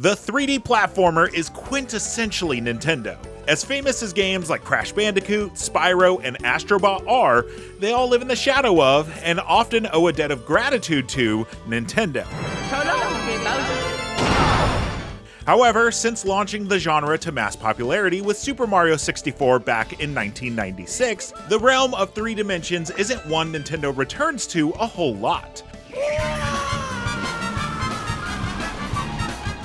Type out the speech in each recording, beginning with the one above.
The 3D platformer is quintessentially Nintendo. As famous as games like Crash Bandicoot, Spyro, and Astrobot are, they all live in the shadow of, and often owe a debt of gratitude to, Nintendo. However, since launching the genre to mass popularity with Super Mario 64 back in 1996, the realm of 3 dimensions isn't one Nintendo returns to a whole lot.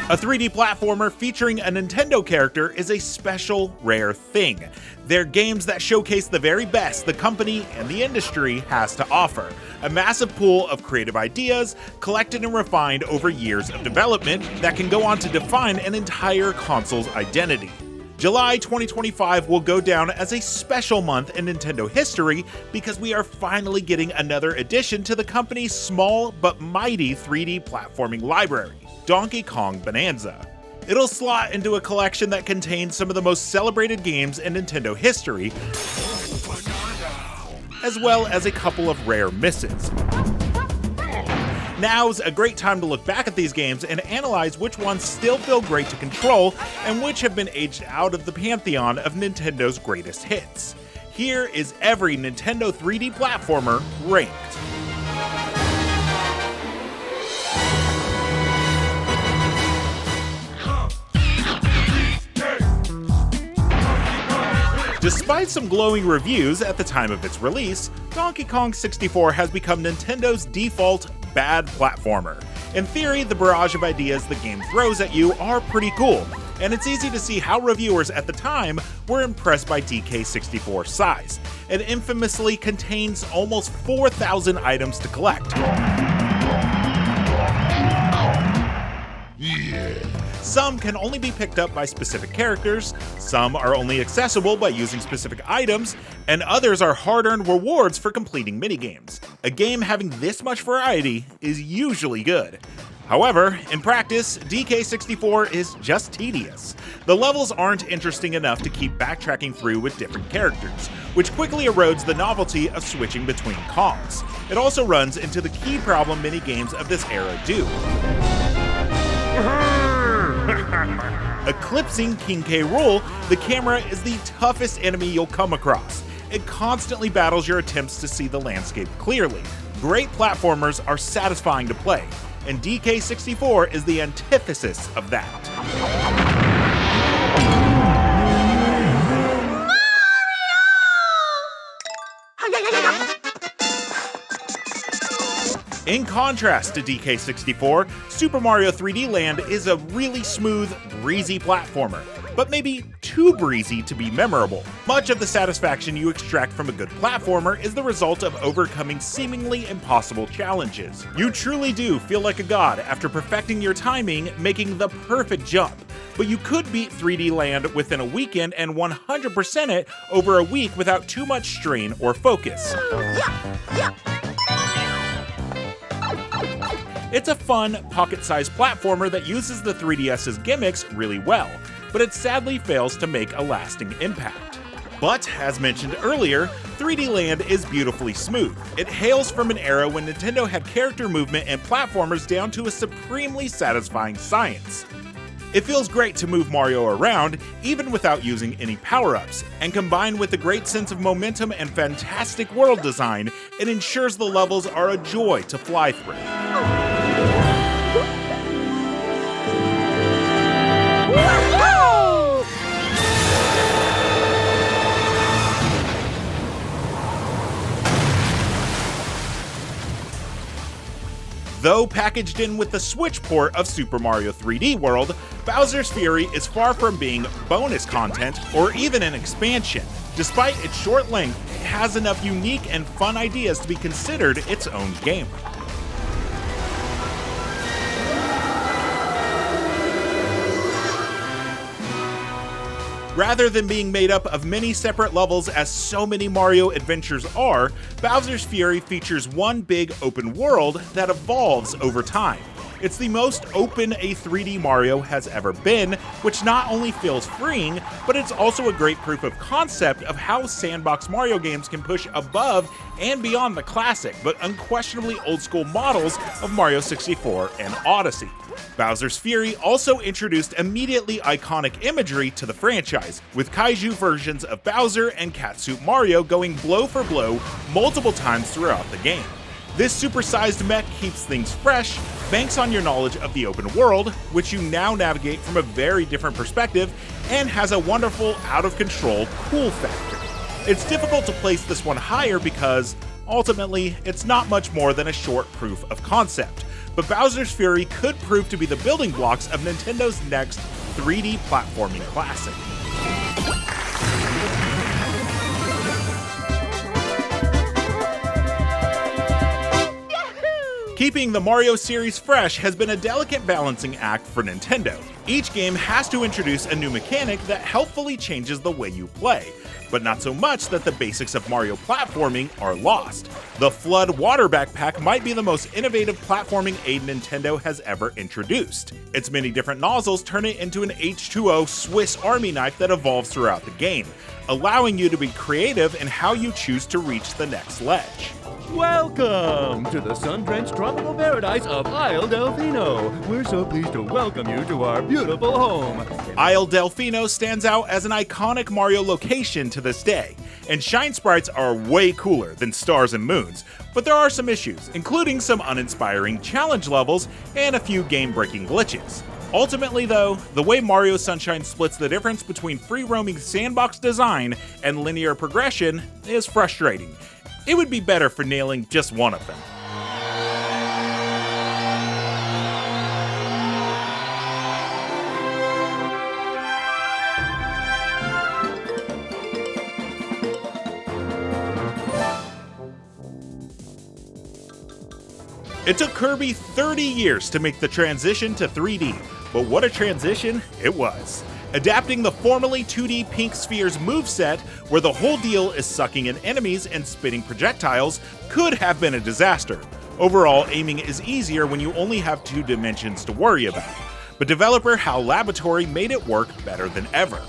A 3D platformer featuring a Nintendo character is a special, rare thing. They're games that showcase the very best the company and the industry has to offer. A massive pool of creative ideas, collected and refined over years of development that can go on to define an entire console's identity. July 2025 will go down as a special month in Nintendo history because we are finally getting another addition to the company's small but mighty 3D platforming library, Donkey Kong Bananza. It'll slot into a collection that contains some of the most celebrated games in Nintendo history, as well as a couple of rare misses. Now's a great time to look back at these games and analyze which ones still feel great to control and which have been aged out of the pantheon of Nintendo's greatest hits. Here is every Nintendo 3D platformer ranked. Despite some glowing reviews at the time of its release, Donkey Kong 64 has become Nintendo's default bad platformer. In theory, the barrage of ideas the game throws at you are pretty cool, and it's easy to see how reviewers at the time were impressed by DK64's size. It infamously contains almost 4,000 items to collect. Some can only be picked up by specific characters, some are only accessible by using specific items, and others are hard-earned rewards for completing minigames. A game having this much variety is usually good. However, in practice, DK64 is just tedious. The levels aren't interesting enough to keep backtracking through with different characters, which quickly erodes the novelty of switching between Kongs. It also runs into the key problem many games of this era do. Eclipsing King K. Rool, the camera is the toughest enemy you'll come across. It constantly battles your attempts to see the landscape clearly. Great platformers are satisfying to play, and DK64 is the antithesis of that. In contrast to DK64, Super Mario 3D Land is a really smooth, breezy platformer, but maybe too breezy to be memorable. Much of the satisfaction you extract from a good platformer is the result of overcoming seemingly impossible challenges. You truly do feel like a god after perfecting your timing, making the perfect jump. But you could beat 3D Land within a weekend and 100% it over a week without too much strain or focus. It's a fun, pocket-sized platformer that uses the 3DS's gimmicks really well, but it sadly fails to make a lasting impact. But, as mentioned earlier, 3D Land is beautifully smooth. It hails from an era when Nintendo had character movement and platformers down to a supremely satisfying science. It feels great to move Mario around, even without using any power-ups, and combined with a great sense of momentum and fantastic world design, it ensures the levels are a joy to fly through. Though packaged in with the Switch port of Super Mario 3D World, Bowser's Fury is far from being bonus content or even an expansion. Despite its short length, it has enough unique and fun ideas to be considered its own game. Rather than being made up of many separate levels as so many Mario adventures are, Bowser's Fury features one big open world that evolves over time. It's the most open a 3D Mario has ever been, which not only feels freeing, but it's also a great proof of concept of how sandbox Mario games can push above and beyond the classic, but unquestionably old school models of Mario 64 and Odyssey. Bowser's Fury also introduced immediately iconic imagery to the franchise, with kaiju versions of Bowser and Catsuit Mario going blow for blow multiple times throughout the game. This supersized mech keeps things fresh, banks on your knowledge of the open world, which you now navigate from a very different perspective, and has a wonderful, out-of-control cool factor. It's difficult to place this one higher because, ultimately, it's not much more than a short proof of concept, but Bowser's Fury could prove to be the building blocks of Nintendo's next 3D platforming classic. Keeping the Mario series fresh has been a delicate balancing act for Nintendo. Each game has to introduce a new mechanic that helpfully changes the way you play, but not so much that the basics of Mario platforming are lost. The Flood Water Backpack might be the most innovative platforming aid Nintendo has ever introduced. Its many different nozzles turn it into an H2O Swiss Army knife that evolves throughout the game, allowing you to be creative in how you choose to reach the next ledge. Welcome to the sun-drenched tropical paradise of Isle Delfino. We're so pleased to welcome you to our beautiful home. Isle Delfino stands out as an iconic Mario location to this day, and shine sprites are way cooler than stars and moons, but there are some issues, including some uninspiring challenge levels and a few game-breaking glitches. Ultimately though, the way Mario Sunshine splits the difference between free-roaming sandbox design and linear progression is frustrating. It would be better for nailing just one of them. It took Kirby 30 years to make the transition to 3D, but what a transition it was. Adapting the formerly 2D Pink Spheres moveset, where the whole deal is sucking in enemies and spitting projectiles, could have been a disaster. Overall, aiming is easier when you only have 2 dimensions to worry about, but developer Hal Laboratory made it work better than ever.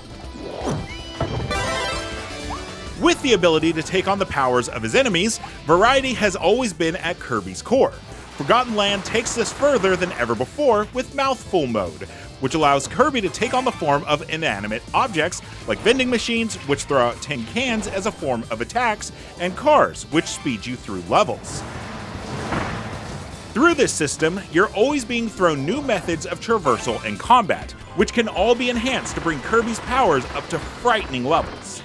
With the ability to take on the powers of his enemies, variety has always been at Kirby's core. Forgotten Land takes this further than ever before with Mouthful Mode, which allows Kirby to take on the form of inanimate objects like vending machines, which throw out tin cans as a form of attacks, and cars, which speed you through levels. Through this system, you're always being thrown new methods of traversal and combat, which can all be enhanced to bring Kirby's powers up to frightening levels.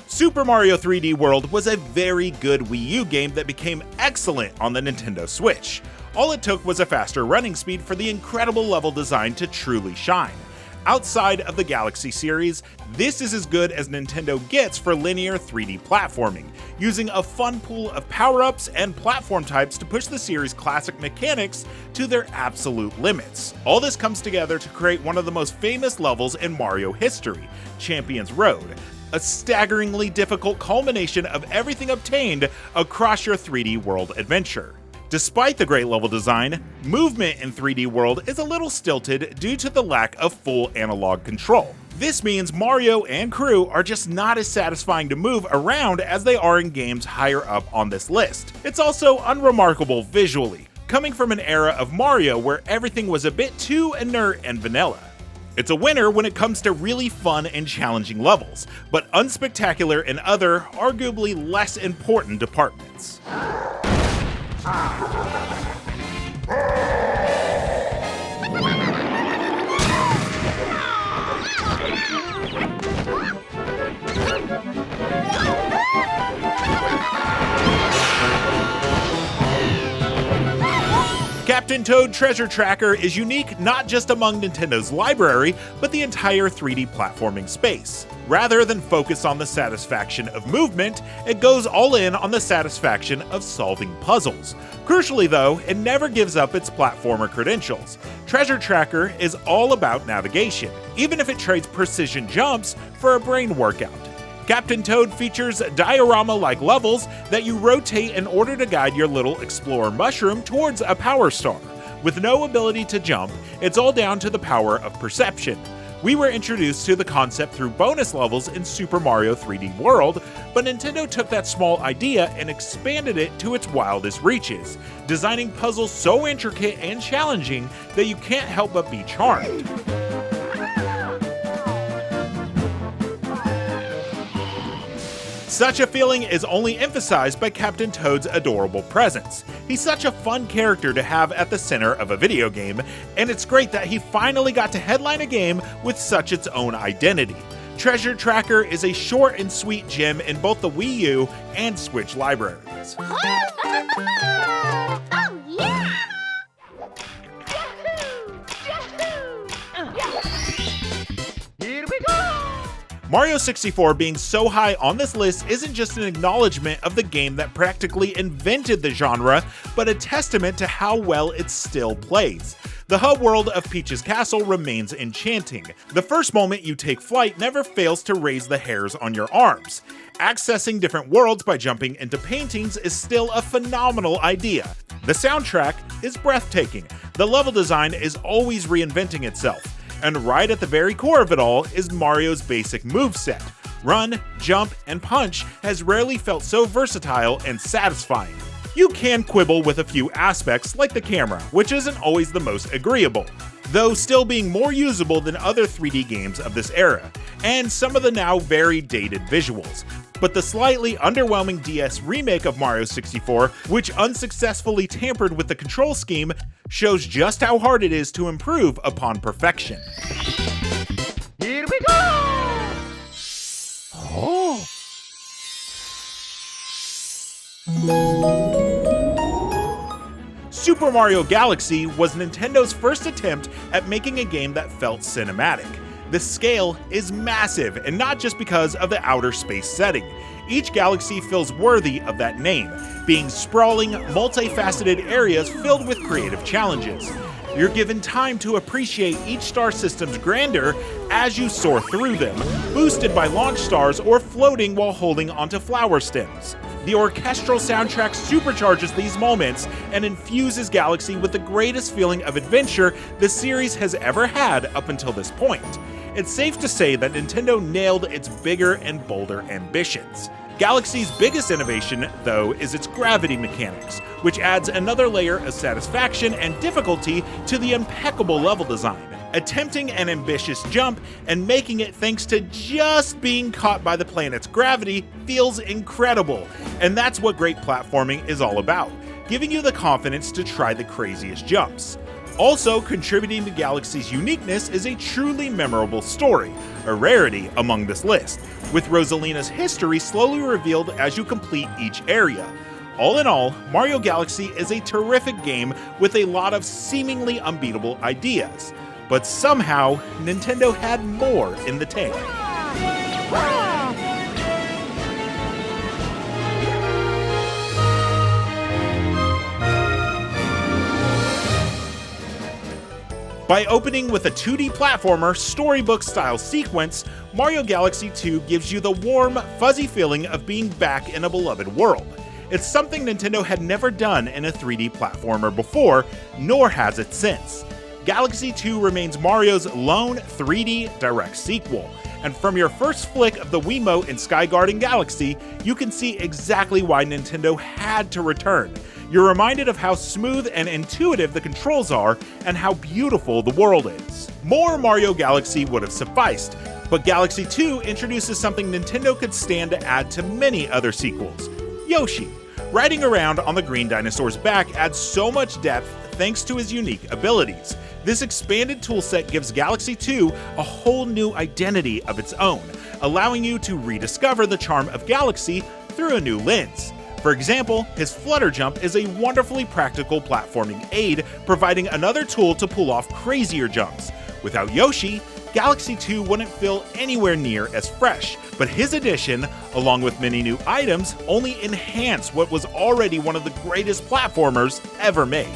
Super Mario 3D World was a very good Wii U game that became excellent on the Nintendo Switch. All it took was a faster running speed for the incredible level design to truly shine. Outside of the Galaxy series, this is as good as Nintendo gets for linear 3D platforming, using a fun pool of power-ups and platform types to push the series' classic mechanics to their absolute limits. All this comes together to create one of the most famous levels in Mario history, Champion's Road, a staggeringly difficult culmination of everything obtained across your 3D World adventure. Despite the great level design, movement in 3D World is a little stilted due to the lack of full analog control. This means Mario and crew are just not as satisfying to move around as they are in games higher up on this list. It's also unremarkable visually, coming from an era of Mario where everything was a bit too inert and vanilla. It's a winner when it comes to really fun and challenging levels, but unspectacular in other, arguably less important departments. Captain Toad Treasure Tracker is unique not just among Nintendo's library, but the entire 3D platforming space. Rather than focus on the satisfaction of movement, it goes all in on the satisfaction of solving puzzles. Crucially though, it never gives up its platformer credentials. Treasure Tracker is all about navigation, even if it trades precision jumps for a brain workout. Captain Toad features diorama-like levels that you rotate in order to guide your little explorer mushroom towards a power star. With no ability to jump, it's all down to the power of perception. We were introduced to the concept through bonus levels in Super Mario 3D World, but Nintendo took that small idea and expanded it to its wildest reaches, designing puzzles so intricate and challenging that you can't help but be charmed. Such a feeling is only emphasized by Captain Toad's adorable presence. He's such a fun character to have at the center of a video game, and it's great that he finally got to headline a game with such its own identity. Treasure Tracker is a short and sweet gem in both the Wii U and Switch libraries. Oh, yeah! Here we go! Mario 64 being so high on this list isn't just an acknowledgement of the game that practically invented the genre, but a testament to how well it still plays. The hub world of Peach's Castle remains enchanting. The first moment you take flight never fails to raise the hairs on your arms. Accessing different worlds by jumping into paintings is still a phenomenal idea. The soundtrack is breathtaking. The level design is always reinventing itself. And right at the very core of it all is Mario's basic moveset. Run, jump, and punch has rarely felt so versatile and satisfying. You can quibble with a few aspects like the camera, which isn't always the most agreeable, though still being more usable than other 3D games of this era, and some of the now very dated visuals. But the slightly underwhelming DS remake of Mario 64, which unsuccessfully tampered with the control scheme, shows just how hard it is to improve upon perfection. Here we go! Oh! Super Mario Galaxy was Nintendo's first attempt at making a game that felt cinematic. The scale is massive, and not just because of the outer space setting. Each galaxy feels worthy of that name, being sprawling, multifaceted areas filled with creative challenges. You're given time to appreciate each star system's grandeur as you soar through them, boosted by launch stars or floating while holding onto flower stems. The orchestral soundtrack supercharges these moments and infuses Galaxy with the greatest feeling of adventure the series has ever had up until this point. It's safe to say that Nintendo nailed its bigger and bolder ambitions. Galaxy's biggest innovation, though, is its gravity mechanics, which adds another layer of satisfaction and difficulty to the impeccable level design. Attempting an ambitious jump and making it thanks to just being caught by the planet's gravity feels incredible, and that's what great platforming is all about, giving you the confidence to try the craziest jumps. Also contributing to Galaxy's uniqueness is a truly memorable story, a rarity among this list, with Rosalina's history slowly revealed as you complete each area. All in all, Mario Galaxy is a terrific game with a lot of seemingly unbeatable ideas. But somehow, Nintendo had more in the tank. By opening with a 2D platformer storybook-style sequence, Mario Galaxy 2 gives you the warm, fuzzy feeling of being back in a beloved world. It's something Nintendo had never done in a 3D platformer before, nor has it since. Galaxy 2 remains Mario's lone 3D direct sequel, and from your first flick of the Wiimote in Sky Garden Galaxy, you can see exactly why Nintendo had to return. You're reminded of how smooth and intuitive the controls are, and how beautiful the world is. More Mario Galaxy would have sufficed, but Galaxy 2 introduces something Nintendo could stand to add to many other sequels: Yoshi. Riding around on the green dinosaur's back adds so much depth thanks to his unique abilities. This expanded toolset gives Galaxy 2 a whole new identity of its own, allowing you to rediscover the charm of Galaxy through a new lens. For example, his flutter jump is a wonderfully practical platforming aid, providing another tool to pull off crazier jumps. Without Yoshi, Galaxy 2 wouldn't feel anywhere near as fresh, but his addition, along with many new items, only enhanced what was already one of the greatest platformers ever made.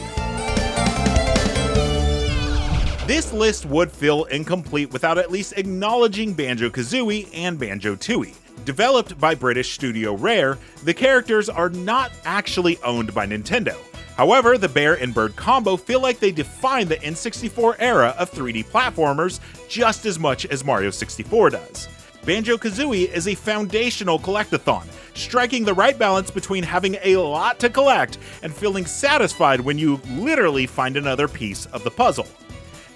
This list would feel incomplete without at least acknowledging BanjoKazooie and BanjoTooie. Developed by British studio Rare, the characters are not actually owned by Nintendo. However, the bear and bird combo feel like they define the N64 era of 3D platformers just as much as Mario 64 does. BanjoKazooie is a foundational collectathon, striking the right balance between having a lot to collect and feeling satisfied when you literally find another piece of the puzzle.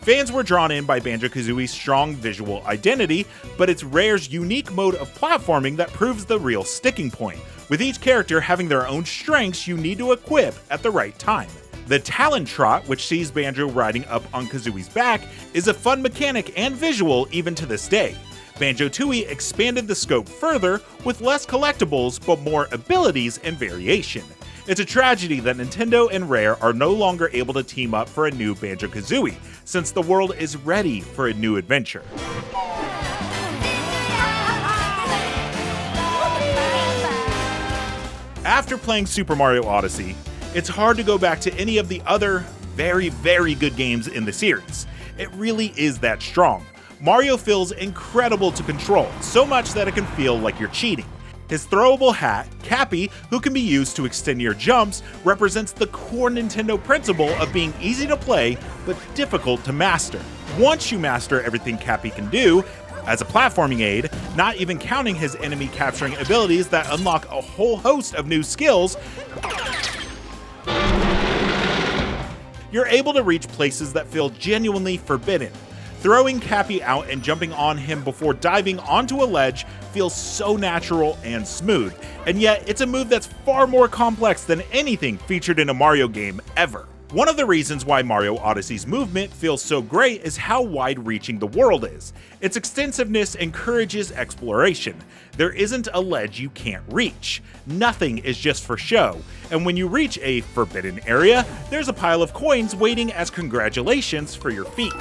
Fans were drawn in by BanjoKazooie's strong visual identity, but it's Rare's unique mode of platforming that proves the real sticking point, with each character having their own strengths you need to equip at the right time. The Talon Trot, which sees Banjo riding up on Kazooie's back, is a fun mechanic and visual even to this day. BanjoTooie expanded the scope further with less collectibles but more abilities and variation. It's a tragedy that Nintendo and Rare are no longer able to team up for a new BanjoKazooie, since the world is ready for a new adventure. After playing Super Mario Odyssey, it's hard to go back to any of the other very, very good games in the series. It really is that strong. Mario feels incredible to control, so much that it can feel like you're cheating. His throwable hat, Cappy, who can be used to extend your jumps, represents the core Nintendo principle of being easy to play but difficult to master. Once you master everything Cappy can do, as a platforming aid, not even counting his enemy capturing abilities that unlock a whole host of new skills, you're able to reach places that feel genuinely forbidden. Throwing Cappy out and jumping on him before diving onto a ledge feels so natural and smooth, and yet it's a move that's far more complex than anything featured in a Mario game ever. One of the reasons why Mario Odyssey's movement feels so great is how wide-reaching the world is. Its extensiveness encourages exploration. There isn't a ledge you can't reach. Nothing is just for show, and when you reach a forbidden area, there's a pile of coins waiting as congratulations for your feat.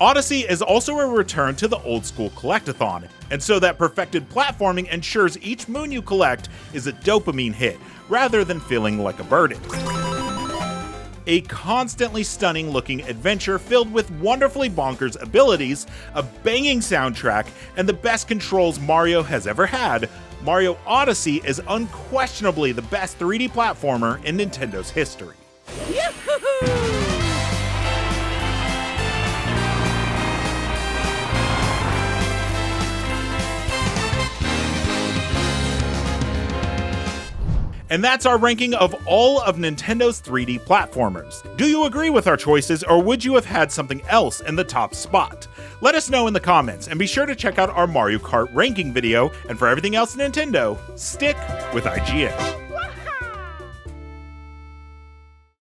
Odyssey is also a return to the old-school collectathon, and so that perfected platforming ensures each moon you collect is a dopamine hit, rather than feeling like a burden. A constantly stunning-looking adventure filled with wonderfully bonkers abilities, a banging soundtrack, and the best controls Mario has ever had, Mario Odyssey is unquestionably the best 3D platformer in Nintendo's history. Yahoo! And that's our ranking of all of Nintendo's 3D platformers. Do you agree with our choices, or would you have had something else in the top spot? Let us know in the comments, and be sure to check out our Mario Kart ranking video, and for everything else Nintendo, stick with IGN.